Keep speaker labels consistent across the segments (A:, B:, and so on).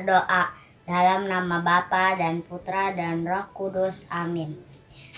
A: berdoa. Dalam nama Bapa dan Putra dan Roh Kudus. Amin.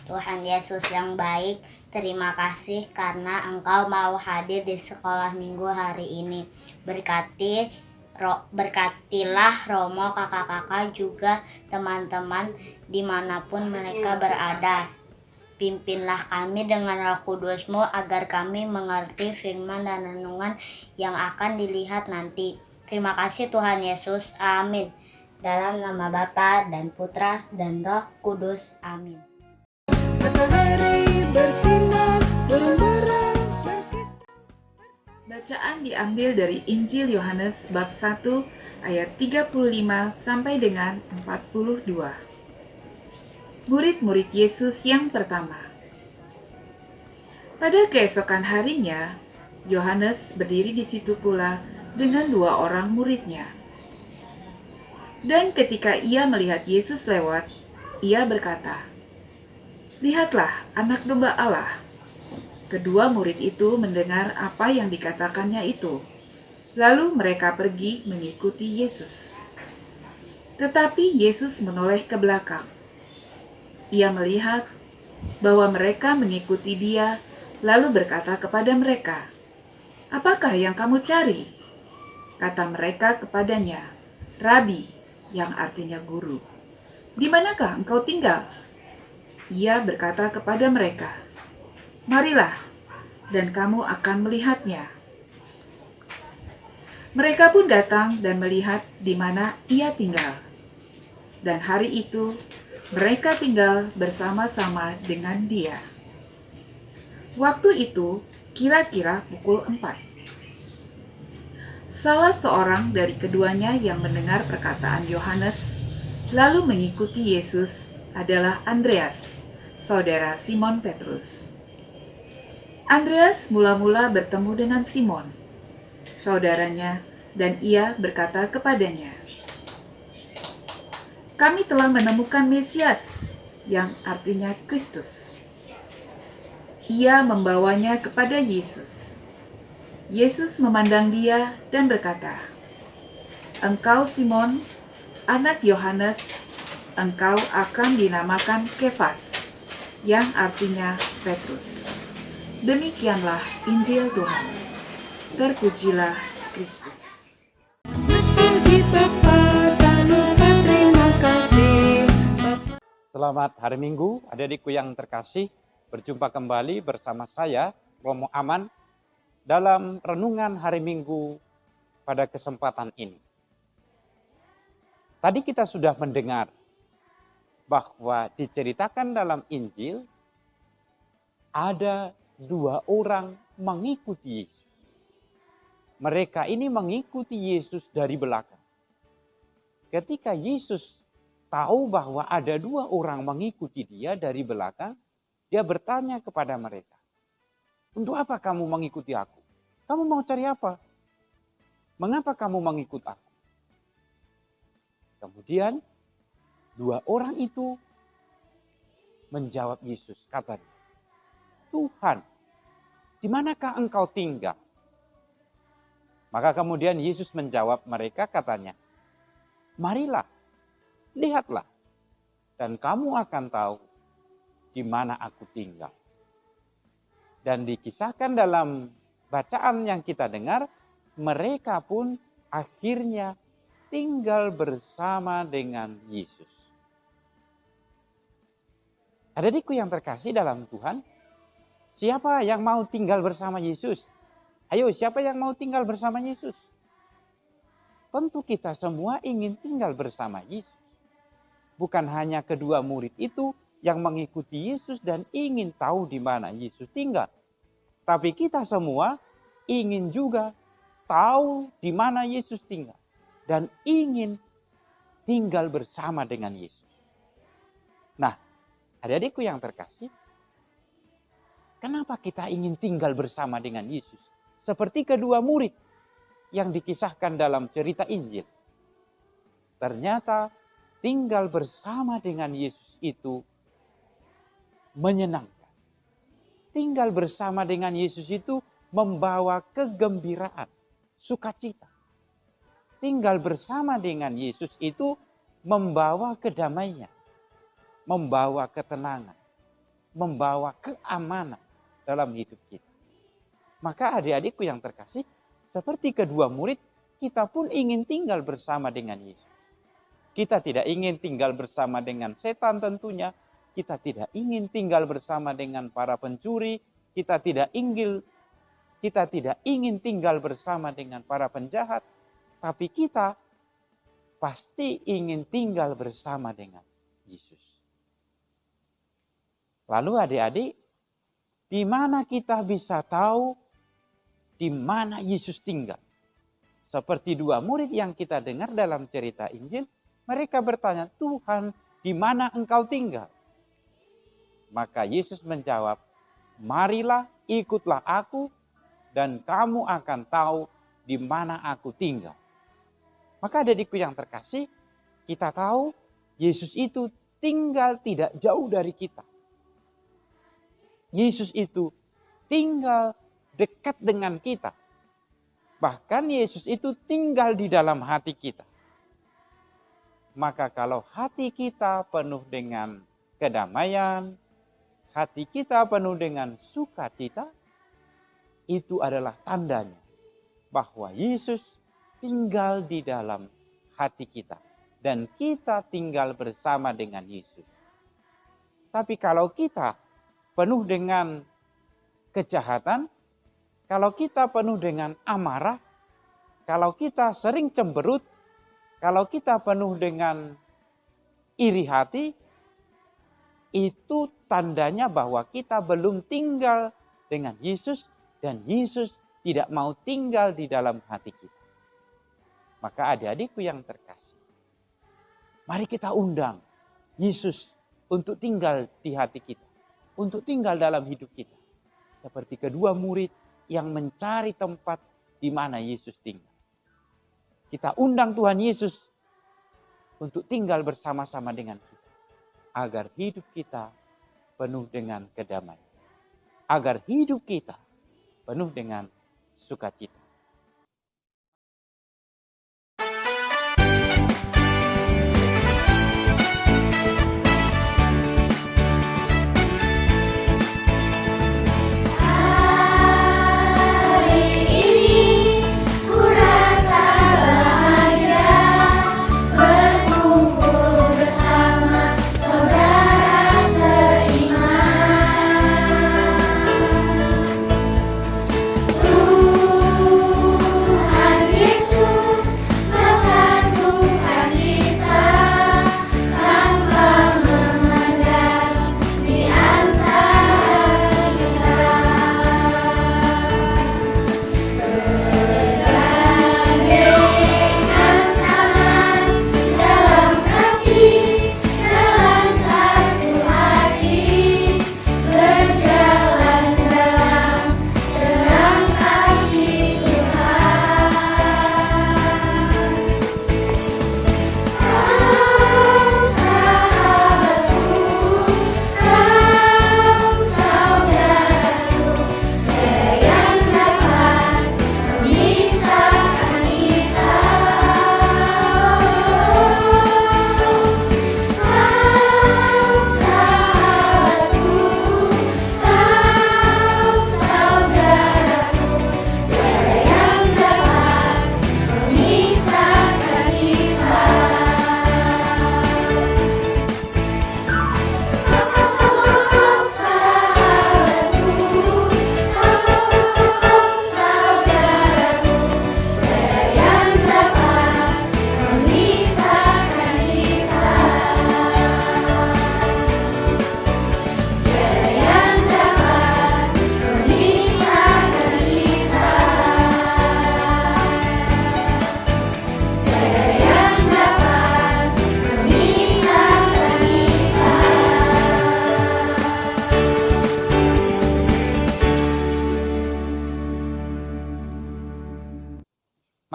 A: Tuhan Yesus yang baik, terima kasih karena Engkau mau hadir di sekolah minggu hari ini. Berkatilah Romo, kakak-kakak, juga teman-teman dimanapun mereka berada. Pimpinlah kami dengan Roh Kudus-Mu agar kami mengerti firman dan renungan yang akan dilihat nanti. Terima kasih Tuhan Yesus. Amin. Dalam nama Bapa dan Putra dan Roh Kudus. Amin.
B: Matahari bersinar, burung-burung berkicau.
C: Bacaan diambil dari Injil Yohanes bab 1 ayat 35 sampai dengan 42. Murid-murid Yesus yang pertama. Pada keesokan harinya, Yohanes berdiri di situ pula dengan 2 orang muridnya. Dan ketika ia melihat Yesus lewat, ia berkata, "Lihatlah anak domba Allah." Kedua murid itu mendengar apa yang dikatakannya itu. Lalu mereka pergi mengikuti Yesus. Tetapi Yesus menoleh ke belakang. Ia melihat bahwa mereka mengikuti Dia, lalu berkata kepada mereka, "Apakah yang kamu cari?" Kata mereka kepadanya, "Rabi," yang artinya guru, "di manakah engkau tinggal?" Ia berkata kepada mereka, "Marilah, dan kamu akan melihatnya." Mereka pun datang dan melihat di mana ia tinggal. Dan hari itu, mereka tinggal bersama-sama dengan dia. Waktu itu, kira-kira pukul 4. Salah seorang dari keduanya yang mendengar perkataan Yohanes, lalu mengikuti Yesus adalah Andreas, saudara Simon Petrus. Andreas mula-mula bertemu dengan Simon, saudaranya, dan ia berkata kepadanya, "Kami telah menemukan Mesias," yang artinya Kristus. Ia membawanya kepada Yesus. Yesus memandang dia dan berkata, "Engkau Simon, anak Yohanes, engkau akan dinamakan Kefas," yang artinya Petrus. Demikianlah Injil Tuhan. Terpujilah Kristus.
B: Bagi Bapa tak lupa terima kasih.
D: Selamat hari Minggu, adik-adikku yang terkasih. Berjumpa kembali bersama saya, Romo Aman, dalam renungan hari Minggu pada kesempatan ini. Tadi kita sudah mendengar bahwa diceritakan dalam Injil ada 2 orang mengikuti Yesus. Mereka ini mengikuti Yesus dari belakang. Ketika Yesus tahu bahwa ada 2 orang mengikuti dia dari belakang, dia bertanya kepada mereka, "Untuk apa kamu mengikuti aku? Kamu mau cari apa? Mengapa kamu mengikut aku?" Kemudian 2 orang itu menjawab Yesus, katanya, "Tuhan, di manakah engkau tinggal?" Maka kemudian Yesus menjawab mereka, katanya, "Marilah, lihatlah, dan kamu akan tahu di mana aku tinggal." Dan dikisahkan dalam bacaan yang kita dengar, mereka pun akhirnya tinggal bersama dengan Yesus. Adik-adikku yang terkasih dalam Tuhan, siapa yang mau tinggal bersama Yesus? Ayo, siapa yang mau tinggal bersama Yesus? Tentu kita semua ingin tinggal bersama Yesus. Bukan hanya kedua murid itu yang mengikuti Yesus dan ingin tahu di mana Yesus tinggal. Tapi kita semua ingin juga tahu di mana Yesus tinggal. Dan ingin tinggal bersama dengan Yesus. Nah, adik-adikku yang terkasih, kenapa kita ingin tinggal bersama dengan Yesus? Seperti kedua murid yang dikisahkan dalam cerita Injil. Ternyata tinggal bersama dengan Yesus itu menyenangkan. Tinggal bersama dengan Yesus itu membawa kegembiraan, sukacita. tinggal bersama dengan Yesus itu membawa kedamaian, membawa ketenangan, membawa keamanan dalam hidup kita. Maka adik-adikku yang terkasih, seperti kedua murid, kita pun ingin tinggal bersama dengan Yesus. Kita tidak ingin tinggal bersama dengan setan tentunya. Kita tidak ingin tinggal bersama dengan para pencuri. Kita tidak ingin tinggal bersama dengan para penjahat. Tapi kita pasti ingin tinggal bersama dengan Yesus. Lalu adik-adik, di mana kita bisa tahu di mana Yesus tinggal? Seperti dua murid yang kita dengar dalam cerita Injil, mereka bertanya, Tuhan, di mana Engkau tinggal? Maka Yesus menjawab, marilah ikutlah aku dan kamu akan tahu di mana aku tinggal. Maka adikku yang terkasih, kita tahu Yesus itu tinggal tidak jauh dari kita. Yesus itu tinggal dekat dengan kita. Bahkan Yesus itu tinggal di dalam hati kita. Maka kalau hati kita penuh dengan kedamaian, hati kita penuh dengan sukacita, itu adalah tandanya bahwa Yesus tinggal di dalam hati kita. Dan kita tinggal bersama dengan Yesus. Tapi kalau kita penuh dengan kejahatan, kalau kita penuh dengan amarah, kalau kita sering cemberut, kalau kita penuh dengan iri hati, itu tandanya bahwa kita belum tinggal dengan Yesus dan Yesus tidak mau tinggal di dalam hati kita. Maka adik-adikku yang terkasih, mari kita undang Yesus untuk tinggal di hati kita, untuk tinggal dalam hidup kita. Seperti kedua murid yang mencari tempat di mana Yesus tinggal. Kita undang Tuhan Yesus untuk tinggal bersama-sama dengan kita. Agar hidup kita penuh dengan kedamaian. Agar hidup kita penuh dengan sukacita.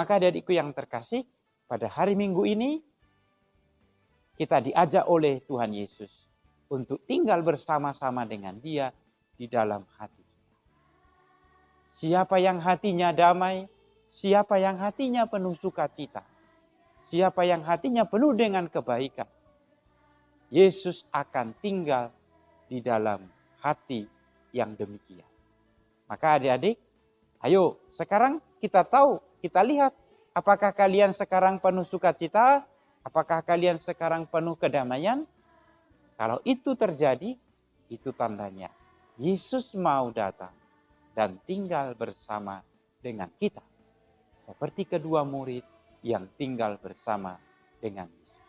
D: Maka adik-adikku yang terkasih, pada hari Minggu ini kita diajak oleh Tuhan Yesus untuk tinggal bersama-sama dengan Dia di dalam hati kita. Siapa yang hatinya damai, siapa yang hatinya penuh sukacita, siapa yang hatinya penuh dengan kebaikan, Yesus akan tinggal di dalam hati yang demikian. Maka adik-adik, ayo sekarang kita tahu, kita lihat apakah kalian sekarang penuh sukacita, apakah kalian sekarang penuh kedamaian. Kalau itu terjadi, itu tandanya Yesus mau datang dan tinggal bersama dengan kita. Seperti kedua murid yang tinggal bersama dengan Yesus.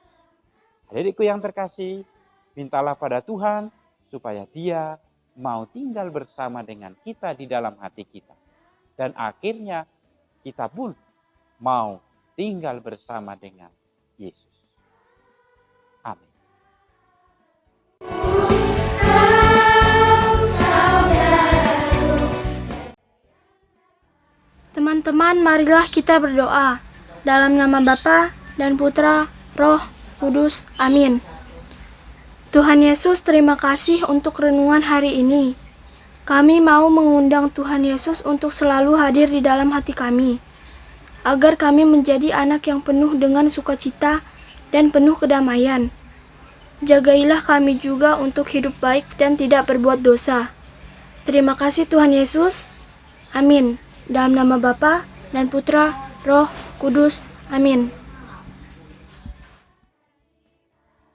D: Adik-adikku yang terkasih, mintalah pada Tuhan supaya Dia mau tinggal bersama dengan kita di dalam hati kita. Dan akhirnya kita pun mau tinggal bersama dengan Yesus. Amin.
E: Teman-teman, marilah kita berdoa. Dalam nama Bapa dan Putra, Roh Kudus. Amin. Tuhan Yesus, terima kasih untuk renungan hari ini. Kami mau mengundang Tuhan Yesus untuk selalu hadir di dalam hati kami, agar kami menjadi anak yang penuh dengan sukacita dan penuh kedamaian. Jagailah kami juga untuk hidup baik dan tidak berbuat dosa. Terima kasih Tuhan Yesus. Amin. Dalam nama Bapa dan Putra, Roh Kudus. Amin.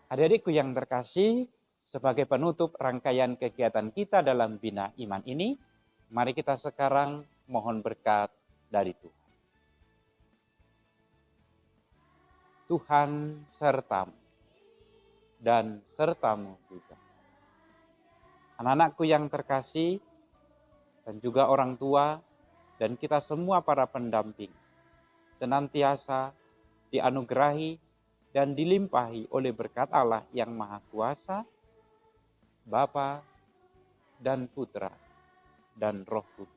D: Adik-adikku yang terkasih, sebagai penutup rangkaian kegiatan kita dalam Bina Iman ini, mari kita sekarang mohon berkat dari Tuhan. Tuhan sertamu dan sertamu juga. Anak-anakku yang terkasih dan juga orang tua dan kita semua para pendamping senantiasa dianugerahi dan dilimpahi oleh berkat Allah yang Maha Kuasa, Bapa dan Putra dan Roh Kudus.